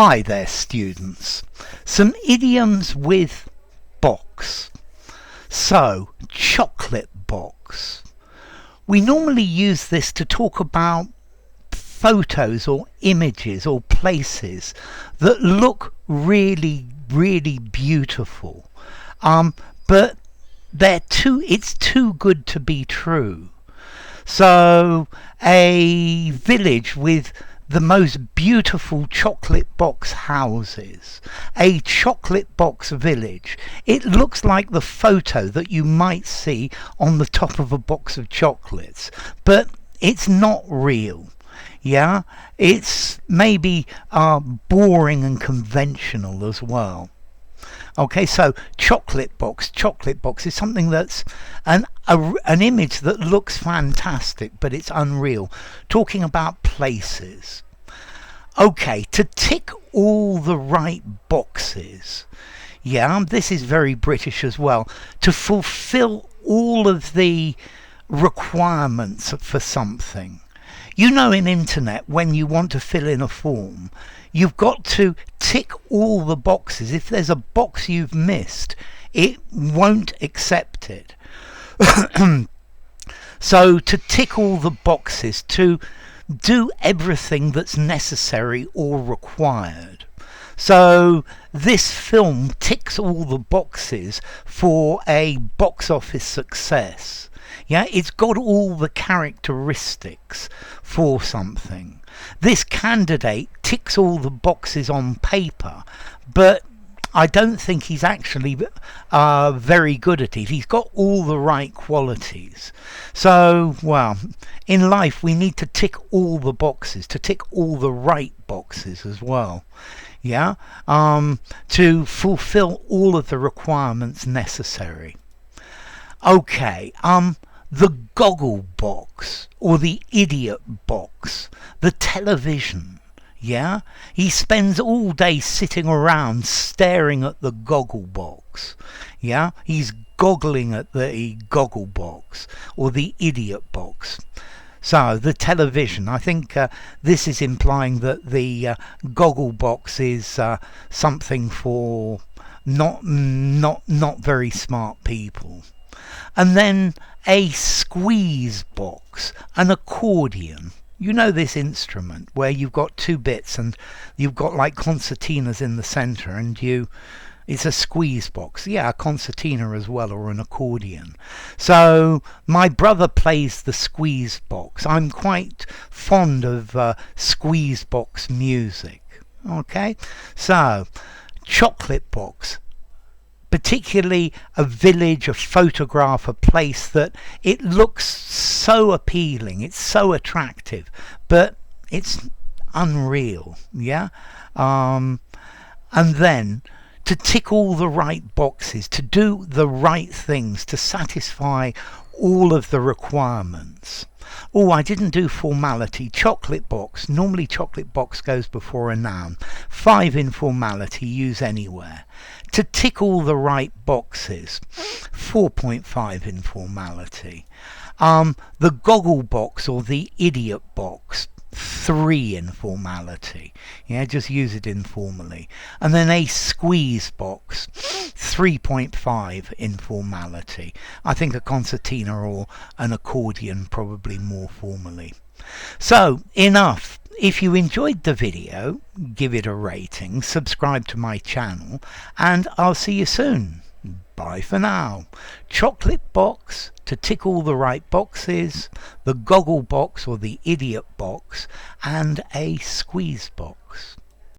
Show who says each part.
Speaker 1: Hi there, students. Some idioms with box. So, chocolate box. We normally use this to talk about photos or images or places that look really, really beautiful. But it's too good to be true. So, a village with the most beautiful chocolate box houses, a chocolate box village. It looks like the photo that you might see on the top of a box of chocolates, but it's not real. Yeah, it's maybe boring and conventional as well. Okay, so chocolate box is something that's an image that looks fantastic, but it's unreal. Talking about places. Okay, to tick all the right boxes. Yeah, this is very British as well. To fulfill all of the requirements for something. You know, in internet, when you want to fill in a form, you've got to tick all the boxes. If there's a box you've missed, it won't accept it. So to tick all the boxes, to do everything that's necessary or required. So this film ticks all the boxes for a box office success. Yeah, it's got all the characteristics for something. This candidate ticks all the boxes on paper, but I don't think he's actually very good at it. He's got all the right qualities. So, well, in life we need to tick all the boxes, to tick all the right boxes as well. Yeah, to fulfill all of the requirements necessary. Okay, the Goggle box or the idiot box, the television. Yeah, he spends all day sitting around staring at the Goggle box. Yeah, he's goggling at the Goggle box or the idiot box. So the television, I think this is implying that the Goggle box is something for not very smart people. And then a squeeze box, an accordion. You know this instrument where you've got two bits and you've got like concertinas in the centre and it's a squeeze box. Yeah, a concertina as well, or an accordion. So my brother plays the squeeze box. I'm quite fond of squeeze box music. Okay, so chocolate box. Particularly a village, a photograph, a place that it looks so appealing, it's so attractive, but it's unreal. Yeah, and then to tick all the right boxes, to do the right things, to satisfy all of the requirements. Oh, I didn't do formality. Chocolate box. Normally chocolate box goes before a noun. 5 informality, use anywhere. To tick all the right boxes. 4.5 informality. The Goggle box or the idiot box. 3 informality. Yeah, just use it informally. And then a squeeze box. 3.5 informality. I think a concertina or an accordion probably more formally. So, enough. If you enjoyed the video, give it a rating, subscribe to my channel, and I'll see you soon. Bye for now. Chocolate box, to tick all the right boxes, the Goggle box or the idiot box, and a squeeze box.